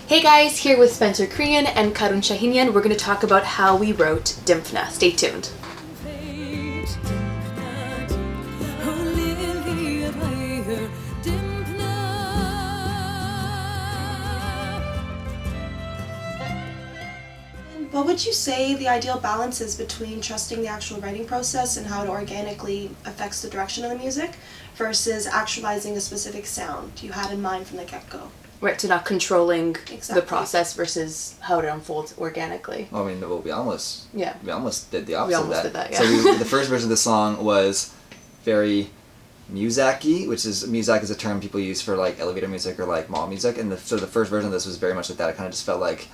Hey guys, here with Spencer Creaghan and Karoun Chahinian. We're going to talk about how we wrote Dymphna. Stay tuned. What would you say the ideal balance is between trusting the actual writing process and how it organically affects the direction of the music versus actualizing a specific sound you had in mind from the get-go? Right, so not controlling Exactly. the process versus how it unfolds organically. Well, I mean, we almost did the opposite We almost of that. did that, yeah. So the first version of the song was very Muzak-y, which is, Muzak is a term people use for like elevator music or like mall music, and so the first version of this was very much like that. It kind of just felt like,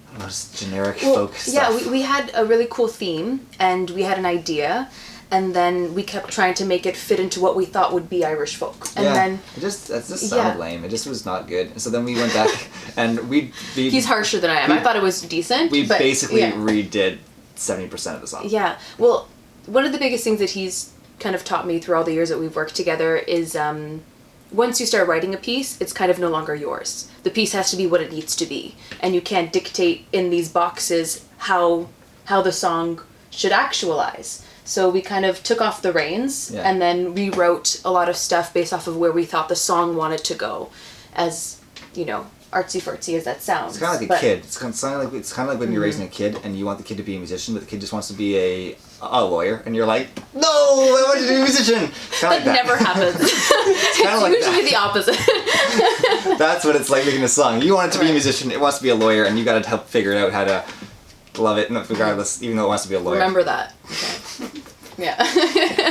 I don't know, just generic folk stuff. Yeah, we had a really cool theme, and we had an idea, and then we kept trying to make it fit into what we thought would be Irish folk. And then it just sounded lame. It just was not good. So then we went back and we he's harsher than I am. I thought it was decent. We but, basically yeah. redid 70% of the song. Yeah. Well, one of the biggest things that he's kind of taught me through all the years that we've worked together is once you start writing a piece, it's kind of no longer yours. The piece has to be what it needs to be, and you can't dictate in these boxes how the song should actualize. So we kind of took off the reins and then rewrote a lot of stuff based off of where we thought the song wanted to go, as, you know, artsy-fartsy as that sounds. It's kind of like a kid. It's kind of like when you're raising a kid and you want the kid to be a musician, but the kid just wants to be a lawyer, and you're like, no, I want you to be a musician. It's kind of like that. Never happens. It's like usually that. the opposite. That's what it's like making a song. You want it to be a musician, it wants to be a lawyer, and you got to help figure out how to love it, regardless, even though it wants to be a lawyer. Remember that. Okay. Yeah.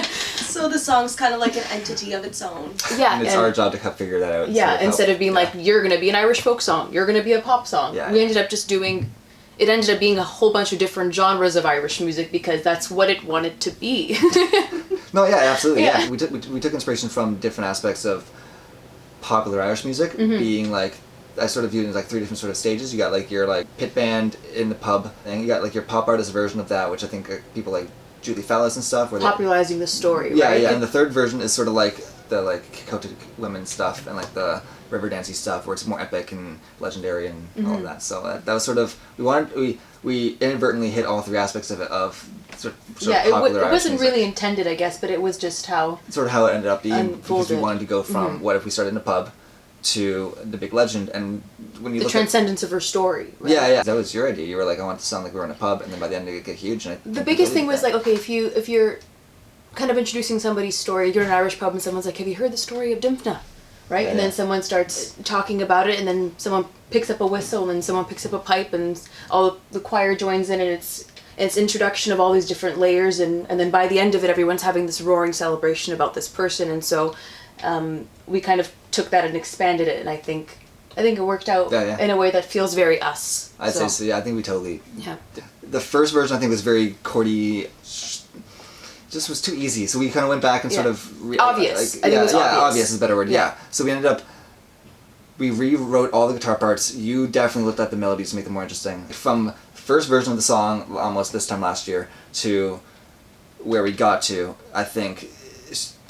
So the song's kind of like an entity of its own. Yeah. And it's our job to help figure that out. Yeah, instead of being like, you're going to be an Irish folk song, you're going to be a pop song. Yeah. We ended up just doing, it ended up being a whole bunch of different genres of Irish music because that's what it wanted to be. No, yeah, absolutely. Yeah. Yeah. We took inspiration from different aspects of popular Irish music, being like, I sort of viewed it as like three different sort of stages. You got like your like pit band in the pub, and you got like your pop artist version of that, which I think people like Julie Fallis and stuff. Where Popularizing the story, yeah, right? Yeah, and the third version is sort of like the like Celtic women stuff and like the river dancey stuff, where it's more epic and legendary and all of that. So that was sort of, we inadvertently hit all three aspects of it, of sort of popular it Irish wasn't music. really intended, I guess, but it was just how Sort of how it ended up being, because we unfolded. wanted to go from what if we started in a pub to the big legend, and when you the look transcendence of her story. Right? Yeah, that was your idea. You were like, I want it to sound like we were in a pub, and then by the end it get huge. And The biggest thing was like, okay, if you're kind of introducing somebody's story, you're in an Irish pub and someone's like, have you heard the story of Dymphna? Right? Yeah, and then someone starts talking about it, and then someone picks up a whistle, and someone picks up a pipe, and all the choir joins in, and it's introduction of all these different layers, and then by the end of it, everyone's having this roaring celebration about this person, and so we kind of took that and expanded it, and I think it worked out in a way that feels very us. I'd say so. Yeah, I think we totally. Yeah. The first version I think was very chordy. Just was too easy, so we kind of went back and sort of obvious. I think it was obvious. Obvious is a better word. Yeah. So we ended up. We rewrote all the guitar parts. You definitely looked at the melodies to make them more interesting. From first version of the song, almost this time last year, to where we got to, I think,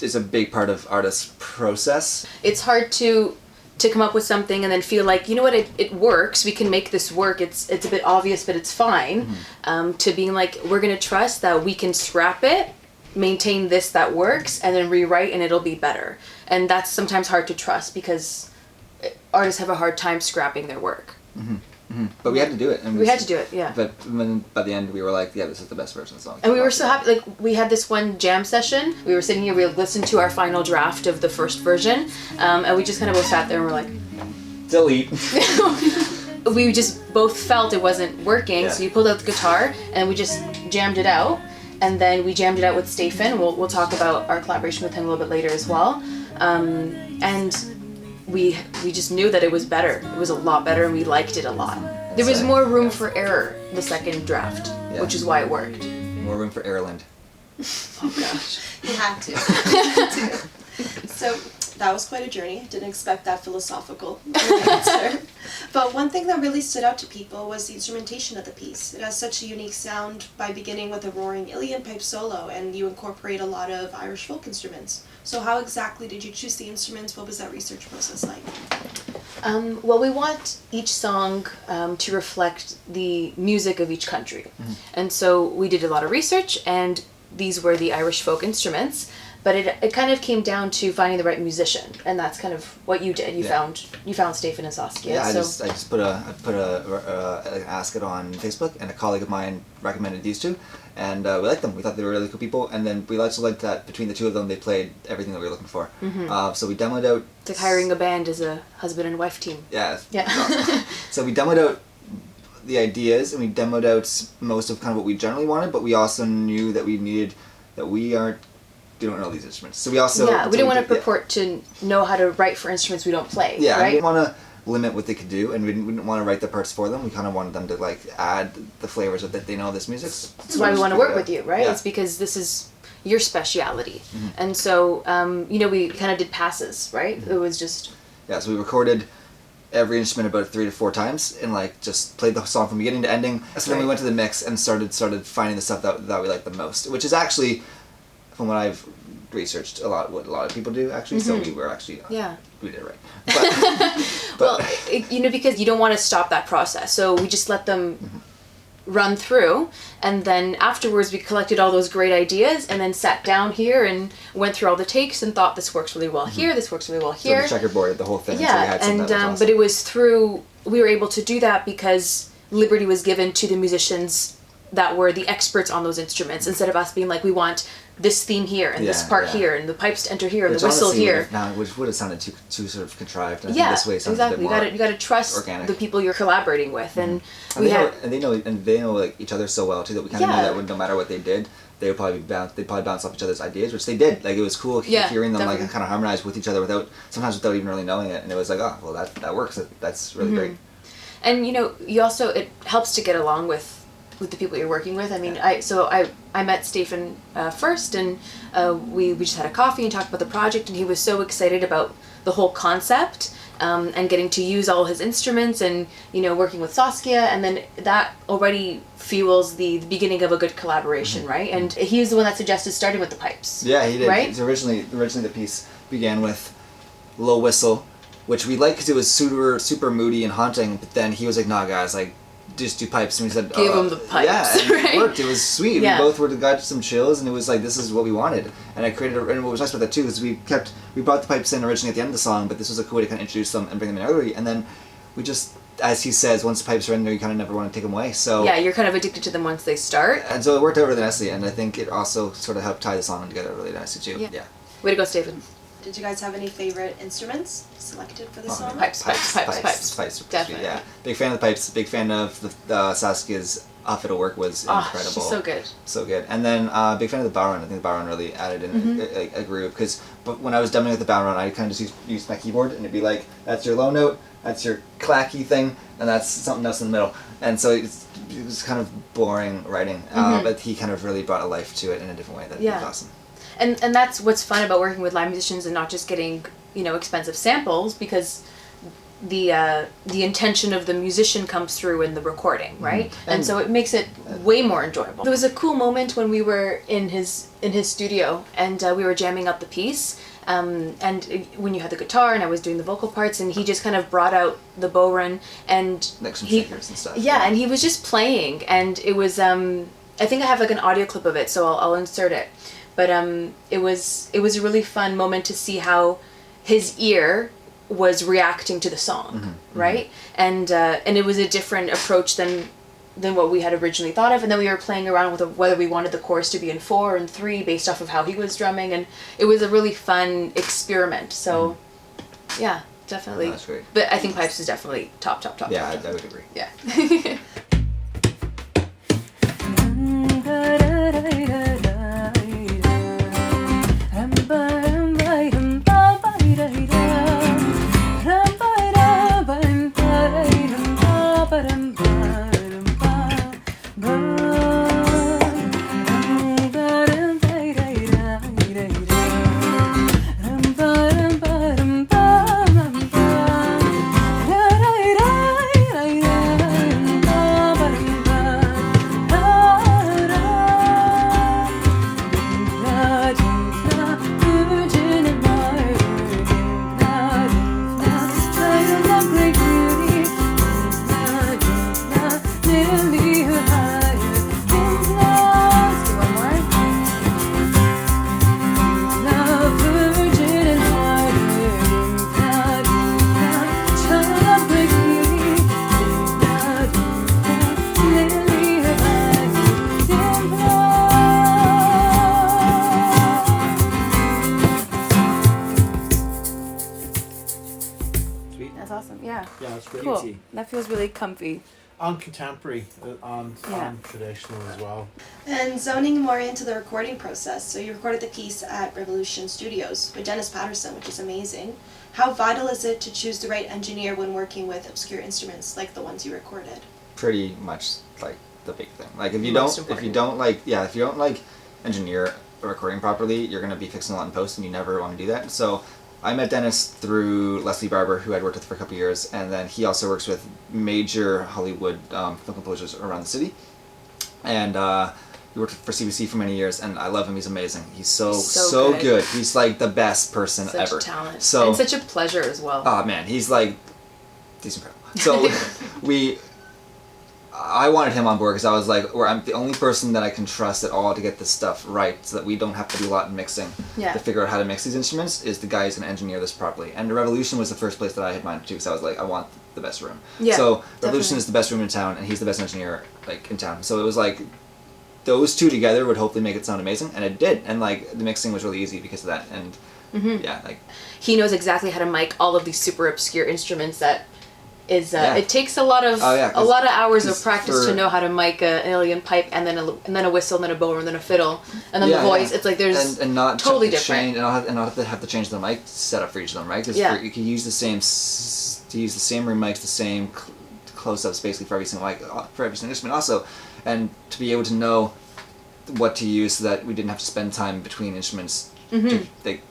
is a big part of artists' process. It's hard to come up with something and then feel like, you know what, it works, we can make this work, it's a bit obvious but it's fine, to being like, we're going to trust that we can scrap it, maintain this that works, and then rewrite and it'll be better. And that's sometimes hard to trust because artists have a hard time scrapping their work. But we had to do it. And we had to do it, yeah. But when, by the end we were like, yeah, this is the best version of the song. And we were so happy, like, we had this one jam session, we were sitting here, we listened to our final draft of the first version, and we just kind of both sat there and were like, delete. We just both felt it wasn't working, so you pulled out the guitar, and we just jammed it out, and then we jammed it out with Steafan. We'll talk about our collaboration with him a little bit later as well, and we just knew that it was better. It was a lot better, and we liked it a lot. There was more room for error the second draft, which is why it worked. More room for Ireland. Oh gosh. You had to. So that was quite a journey. Didn't expect that philosophical answer. But one thing that really stood out to people was the instrumentation of the piece. It has such a unique sound by beginning with a roaring Ilian pipe solo, and you incorporate a lot of Irish folk instruments. So how exactly did you choose the instruments? What was that research process like? Well, we want each song to reflect the music of each country. And so we did a lot of research, and these were the Irish folk instruments, but it kind of came down to finding the right musician, and that's kind of what you did. You found Steafan and Saskia. Yeah, so. I just put an ask it on Facebook, and a colleague of mine recommended these two, and we liked them. We thought they were really cool people, and then we also liked that between the two of them, they played everything that we were looking for. So we demoed out. It's like hiring a band as a husband and wife team. Yeah. Yeah. Awesome. So we demoed out the ideas, and we demoed out most of kind of what we generally wanted, but we also knew that we don't know these instruments. So we also... Yeah, we didn't want to purport to know how to write for instruments we don't play, yeah, right? we didn't want to limit what they could do, and we didn't want to write the parts for them. We kind of wanted them to, like, add the flavors of that they know this music. That's why we want to work with you, right? Yeah. It's because this is your speciality. And so, we kind of did passes, right? It was just... Yeah, so we recorded every instrument about 3 to 4 times, and, like, just played the song from beginning to ending. So then we went to the mix and started finding the stuff that we liked the most, which is actually... From what I've researched, what a lot of people do, actually, so we were actually... We did it right. But, well, because you don't want to stop that process, so we just let them run through, and then afterwards we collected all those great ideas, and then sat down here and went through all the takes and thought, this works really well here, this works really well here. So we checkerboarded the whole thing. Yeah, so we had something that was awesome. but it was through... We were able to do that because liberty was given to the musicians that were the experts on those instruments, instead of us being like, we want this theme here and this part here and the pipes to enter here and the whistle here. Which would have sounded too sort of contrived. And I Yeah, think this way sounds exactly. a bit more You got to trust organic. the people you're collaborating with, and they know like each other so well too that we kind of knew that no matter what they did, they'd probably bounce off each other's ideas, which they did. Like, it was cool hearing them definitely. like kind of harmonize with each other sometimes without even really knowing it, and it was like, oh well, that works. That's really great. And you also, it helps to get along with the people you're working with. I mean, I met Steafan first, and we just had a coffee and talked about the project, and he was so excited about the whole concept, and getting to use all his instruments, and working with Saskia, and then that already fuels the beginning of a good collaboration, right? And he was the one that suggested starting with the pipes. Yeah, he did. Right? So originally the piece began with low whistle, which we liked because it was super moody and haunting, but then he was like, nah guys, like, just do pipes, and we said give him the pipes. Yeah, and right? it worked. It was sweet. Yeah. We both got some chills, and it was like, this is what we wanted. And I created and what was nice about that too is we brought the pipes in originally at the end of the song, but this was a cool way to kind of introduce them and bring them in early, and then we just, as he says, once the pipes are in there, you kind of never want to take them away. So yeah, you're kind of addicted to them once they start. And so it worked out really nicely, and I think it also sort of helped tie the song together really nicely too. Yeah. Way to go, Steafan. Did you guys have any favorite instruments selected for the song? Pipes. Definitely. Yeah. Big fan of the pipes. Big fan of the Saskia's fiddle work was incredible. She's so good. So good. And then big fan of the Bohran. I think the Bohran really added in a groove, because when I was demoing with the Bohran, I kind of just used my keyboard, and it'd be like, that's your low note, that's your clacky thing, and that's something else in the middle. And so it was kind of boring writing, but he kind of really brought a life to it in a different way. That was awesome. And that's what's fun about working with live musicians and not just getting, expensive samples, because the intention of the musician comes through in the recording, right? And so it makes it way more enjoyable. There was a cool moment when we were in his studio, and we were jamming up the piece, and when you had the guitar and I was doing the vocal parts, and he just kind of brought out the Bohran, and like some shakers and stuff. Yeah, and he was just playing, and it was I think I have like an audio clip of it, so I'll insert it. But it was a really fun moment to see how his ear was reacting to the song, right? And it was a different approach than what we had originally thought of. And then we were playing around with whether we wanted the chorus to be in 4 and 3 based off of how he was drumming, and it was a really fun experiment. So, yeah, definitely. Oh, that's great. But I think pipes is definitely top. Yeah, I would agree. Yeah. Yeah, it's great. Cool. That feels really comfy. And contemporary and traditional as well. And zoning more into the recording process, so you recorded the piece at Revolution Studios with Dennis Patterson, which is amazing. How vital is it to choose the right engineer when working with obscure instruments like the ones you recorded? Pretty much like the big thing. Like if you don't like engineer a recording properly, you're gonna be fixing a lot in post, and you never want to do that. So I met Dennis through Leslie Barber, who I'd worked with for a couple of years, and then he also works with major Hollywood film composers around the city. And he worked for CBC for many years, and I love him. He's amazing. He's so good. He's like the best person ever. Such talent. So, and such a pleasure as well. Oh man, he's incredible. So I wanted him on board because I was like, I'm the only person that I can trust at all to get this stuff right, so that we don't have to do a lot in mixing to figure out how to mix these instruments, is the guy who's going to engineer this properly. And Revolution was the first place that I had mine too, because I was like, I want the best room. Yeah, so definitely. Revolution is the best room in town, and he's the best engineer in town. So it was like, those two together would hopefully make it sound amazing, and it did. And like the mixing was really easy because of that. And he knows exactly how to mic all of these super obscure instruments that is it takes a lot of hours of practice to know how to mic an alien pipe, and then a whistle, and then a bow, and then a fiddle, and then the voice. It's like there's and not totally different, different, and not have to change the mic setup for each of them, right? Because you can use the same room mics, the same close-ups basically for every single mic, for every single instrument also, and to be able to know what to use so that we didn't have to spend time between instruments.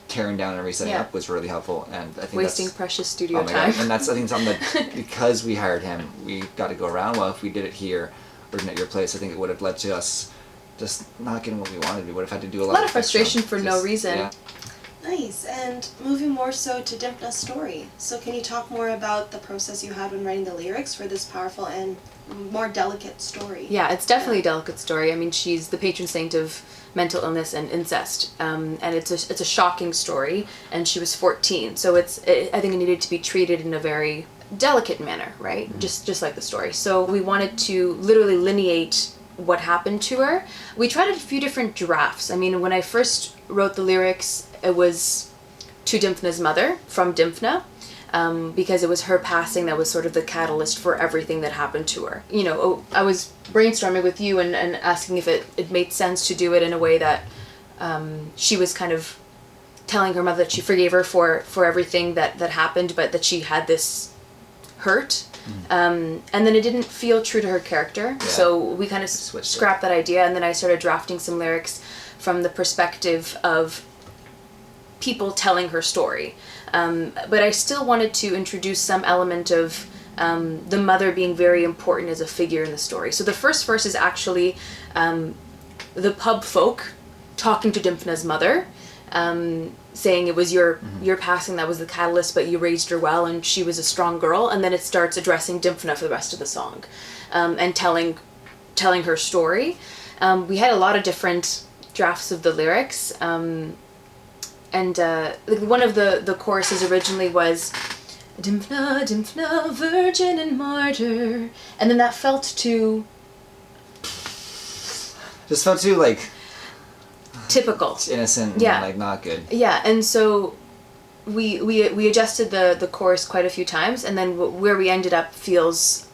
Tearing down and resetting up was really helpful, and I think wasting precious studio time. God. And that's, I think, something that because we hired him, we got to go around. Well, if we did it here or at your place, I think it would have led to us just not getting what we wanted. We would have had to do a lot of frustration for no reason. Yeah. Nice. And moving more so to Dymphna's story. So can you talk more about the process you had when writing the lyrics for this powerful and more delicate story? Yeah, it's definitely a delicate story. I mean, she's the patron saint of mental illness and incest, and it's a shocking story. And she was 14, so I think it needed to be treated in a very delicate manner, right? Just like the story. So we wanted to literally lineate what happened to her. We tried a few different drafts. I mean, when I first wrote the lyrics, it was to Dymphna's mother, from Dymphna, because it was her passing that was sort of the catalyst for everything that happened to her. You know, I was brainstorming with you and asking if it made sense to do it in a way that she was kind of telling her mother that she forgave her for everything that happened, but that she had this hurt. And then it didn't feel true to her character, so we kind of scrapped that idea, and then I started drafting some lyrics from the perspective of people telling her story. But I still wanted to introduce some element of the mother being very important as a figure in the story. So the first verse is actually the pub folk talking to Dymphna's mother, saying it was your passing that was the catalyst, but you raised her well and she was a strong girl. And then it starts addressing Dymphna for the rest of the song, and telling her story. We had a lot of different drafts of the lyrics, and one of the choruses originally was Dymphna, Dymphna, virgin and martyr, and then that felt too like typical, innocent, and like not good. Yeah, and so we adjusted the chorus quite a few times, and then where we ended up feels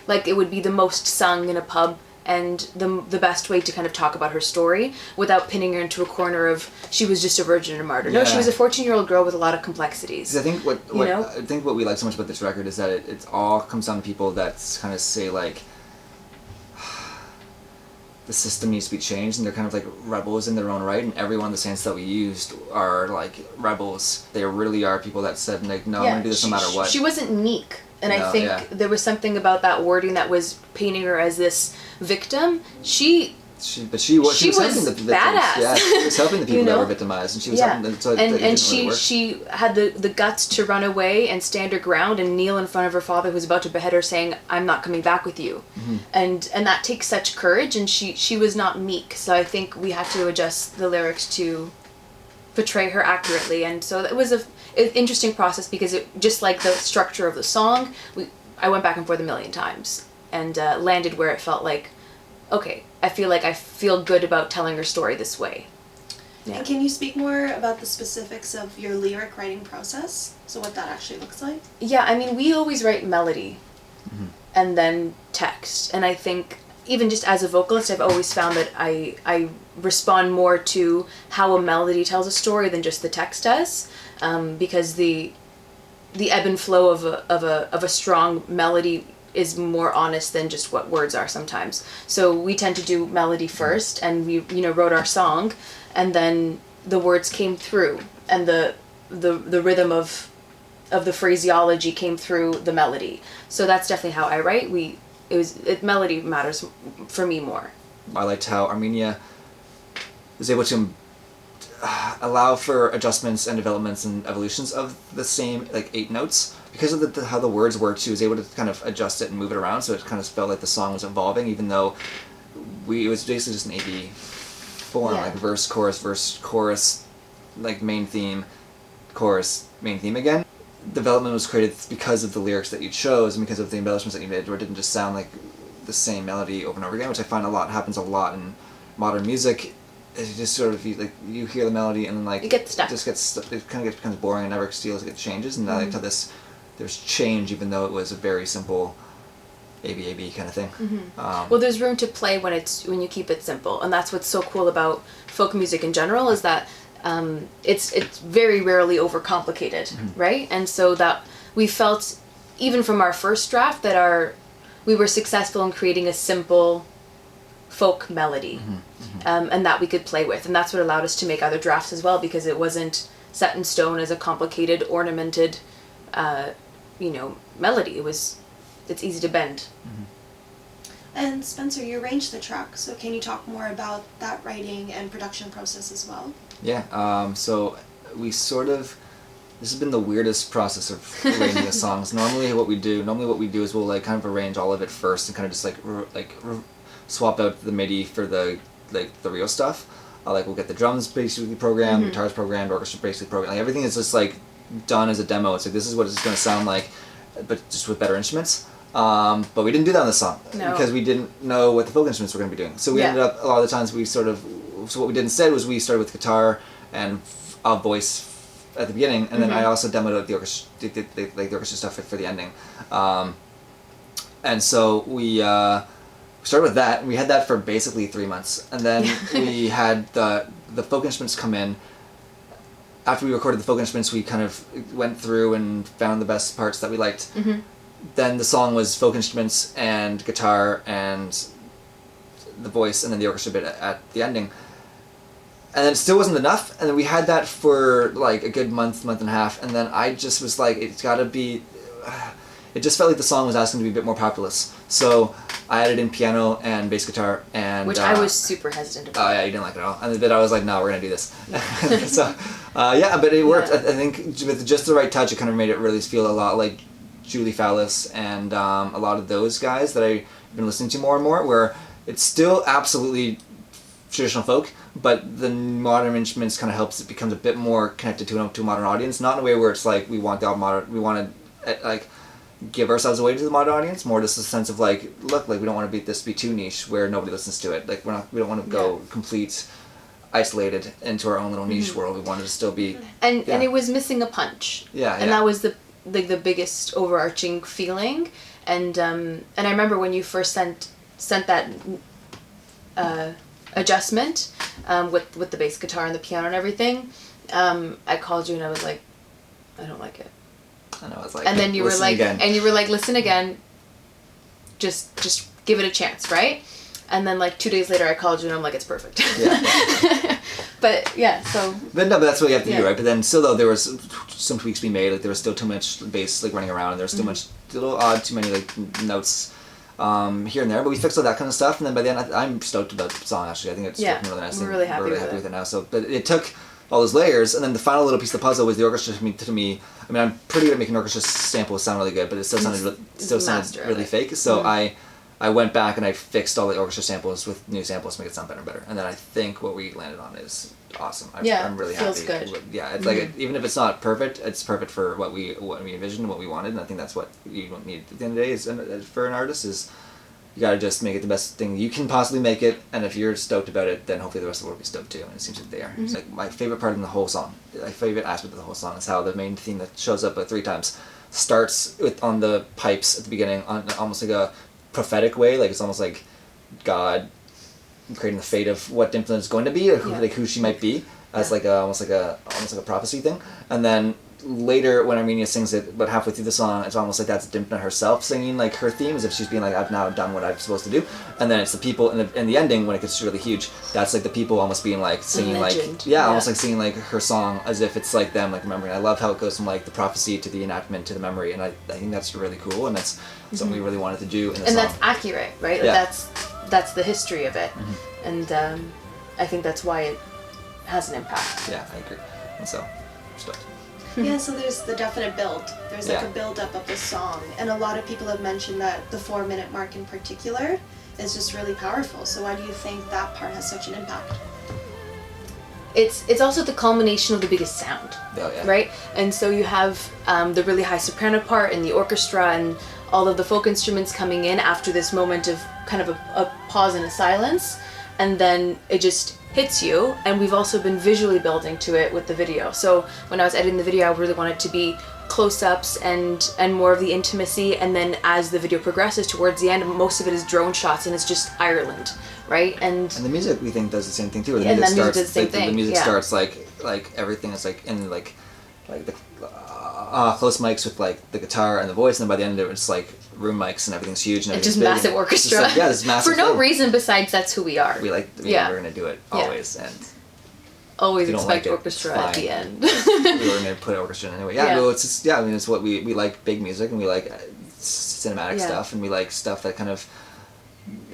like it would be the most sung in a pub, and the best way to kind of talk about her story without pinning her into a corner of she was just a virgin and a martyr. No, she was a 14-year-old girl with a lot of complexities. I think what we like so much about this record is that it all comes down to people that kind of say like the system needs to be changed, and they're kind of like rebels in their own right, and every one of the saints that we used are like rebels. They really are people that said like, no, I'm gonna do this no matter what. She wasn't meek, and I think there was something about that wording that was painting her as this victim. She was helping the badass. Yeah, she was helping the people that were victimized, and she was helping them. So and she had the guts to run away and stand her ground and kneel in front of her father who was about to behead her, saying, "I'm not coming back with you." And that takes such courage, and she was not meek. So I think we had to adjust the lyrics to portray her accurately, and so it was an interesting process because it just like the structure of the song, I went back and forth a million times and landed where it felt like, okay, I feel good about telling her story this way. Yeah. And can you speak more about the specifics of your lyric writing process? So what that actually looks like? Yeah, I mean, we always write melody and then text. And I think even just as a vocalist, I've always found that I respond more to how a melody tells a story than just the text does, because the ebb and flow of a strong melody is more honest than just what words are sometimes. So we tend to do melody first, and we wrote our song, and then the words came through, and the rhythm of the phraseology came through the melody. So that's definitely how I write. Melody matters for me more. I liked how Armenia was able to allow for adjustments and developments and evolutions of the same 8 notes. Because of how the words worked, she was able to kind of adjust it and move it around, so it kind of felt like the song was evolving, even though it was basically just an A-B form, Yeah. like verse, chorus, like main theme, chorus, main theme again. Development was created because of the lyrics that you chose and because of the embellishments that you did, where it didn't just sound like the same melody over and over again, which I find happens a lot in modern music. It just sort of, you hear the melody and then You get stuck. it kind of becomes boring and never feels like it changes, and I like how there's change even though it was a very simple A-B kind of thing. Well, there's room to play when you keep it simple, and that's what's so cool about folk music in general, is that it's very rarely overcomplicated, right? And so that we felt, even from our first draft, that we were successful in creating a simple folk melody, and that we could play with, and that's what allowed us to make other drafts as well, because it wasn't set in stone as a complicated, ornamented, melody. It's easy to bend. And Spencer, you arranged the track, so can you talk more about that writing and production process as well? Yeah, so we this has been the weirdest process of arranging the songs. Normally what we do is we'll kind of arrange all of it first and kind of just swap out the MIDI for the real stuff. We'll get the drums basically programmed, guitars programmed, orchestra basically programmed. Everything is just done as a demo. It's this is what it's going to sound like, but just with better instruments. But we didn't do that on the song because we didn't know what the folk instruments were going to be doing. So we ended up, a lot of the times so what we did instead was we started with guitar and a voice at the beginning, and then I also demoed out the orchestra, the orchestra stuff for the ending. And so we started with that, and we had that for basically 3 months. And then we had the folk instruments come in. After we recorded the folk instruments, we kind of went through and found the best parts that we liked. Then the song was folk instruments and guitar and the voice, and then the orchestra bit at the ending. And then it still wasn't enough, and then we had that for a good month and a half, and then I just was it's gotta be... It just felt like the song was asking to be a bit more populous. So I added in piano and bass guitar, and... Which I was super hesitant about. Oh yeah, you didn't like it at all. And then I was like, no, we're gonna do this. So, but it worked. I think with just the right touch, it kind of made it really feel a lot like Julie Fallis and a lot of those guys that I've been listening to more and more, where it's still absolutely traditional folk, but the modern instruments kind of helps it becomes a bit more connected to a modern audience, not in a way where it's we want to give ourselves away to the modern audience, more just a sense of look, we don't want to be too niche where nobody listens to it. We don't want to go complete isolated into our own little niche world. We wanted to still be and it was missing a punch. And that was the biggest overarching feeling. And I remember when you first sent that adjustment with the bass guitar and the piano and everything, I called you and I was like, I don't like it. And I was and then you were listen again, just give it a chance, right? And then 2 days later I called you and I'm like, it's perfect. But no, but that's what you have to do, right? But then still though, there was some tweaks being made. There was still too much bass running around, and there was still a little odd, too many notes here and there. But we fixed all that kind of stuff, and then by the end I'm stoked about the song. Actually, I think it's working really nicely. We're really happy with it now. So, but it took all those layers, and then the final little piece of the puzzle was the orchestra. To me, I mean, I'm pretty good at making orchestra samples sound really good, but it still sounded really fake. So I went back and I fixed all the orchestra samples with new samples to make it sound better and better. And then I think what we landed on is awesome. I'm really happy. Feels good. Yeah, it's even if it's not perfect, it's perfect for what we envisioned, what we wanted, and I think that's what you need at the end of the day. Is for an artist is you gotta just make it the best thing you can possibly make it, and if you're stoked about it, then hopefully the rest of the world will be stoked too, and it seems like they are. It's like my favorite part in the whole song, my favorite aspect of the whole song is how the main theme that shows up 3 times starts with on the pipes at the beginning, on almost like a prophetic way, like it's almost like God creating the fate of what Dymphna is going to be, or who she might be, as like almost like a prophecy thing, and then later when Armenia sings it, but halfway through the song, it's almost like that's Dymphna herself singing like her theme, as if she's being like, I've now done what I'm supposed to do, and then it's the people in the ending when it gets really huge. That's like the people almost being like singing almost like singing like her song as if it's like them like remembering. I love how it goes from like the prophecy to the enactment to the memory, and I think that's really cool, and that's something we really wanted to do in the song. And that's accurate, right? Yeah. That's the history of it, and I think that's why it has an impact. Yeah, I agree. And so, stoked. Yeah, so there's the definite build. There's like a build up of the song, and a lot of people have mentioned that the 4-minute mark in particular is just really powerful. So why do you think that part has such an impact? It's also the culmination of the biggest sound, right? And so you have the really high soprano part and the orchestra and all of the folk instruments coming in after this moment of kind of a pause and a silence, and then it just hits you. And we've also been visually building to it with the video. So when I was editing the video, I really wanted to be close-ups and more of the intimacy, and then as the video progresses towards the end, most of it is drone shots, and it's just Ireland, right? And the music, we think, does the same thing too. The and music the music starts, does the same thing. The music starts like everything is like in like the close mics with like the guitar and the voice, and then by the end of it, it's like room mics and everything's huge and just massive orchestra. Just like, this massive for no thing. reason besides that's who we are. We're gonna do it always, and always if you don't expect like it, orchestra it's at the fine. end. We were gonna put orchestra in anyway. Well, it's just I mean, it's what we like big music, and we like cinematic stuff, and we like stuff that kind of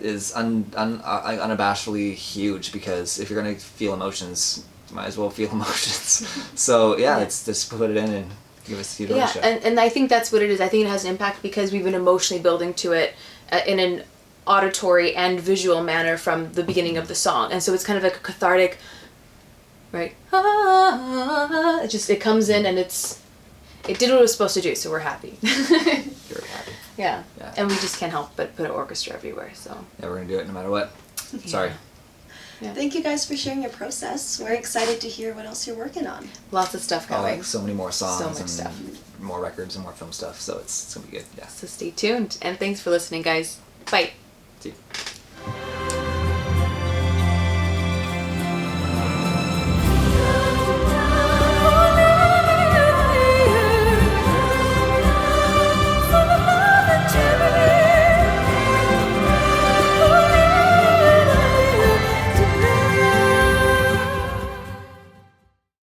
is unabashedly huge, because if you're gonna feel emotions, you might as well feel emotions. So it's just put it in and give us a show. And I think that's what it is. I think it has an impact because we've been emotionally building to it in an auditory and visual manner from the beginning of the song, and so it's kind of like a cathartic, right? It comes in and it did what it was supposed to do, so we're happy. You're happy. Yeah, and we just can't help but put an orchestra everywhere. So we're gonna do it no matter what. Sorry. Yeah. Thank you guys for sharing your process. We're excited to hear what else you're working on. Lots of stuff going. Like so many more songs, so much stuff, more records and more film stuff. So it's gonna be good. Yeah. So stay tuned, and thanks for listening, guys. Bye.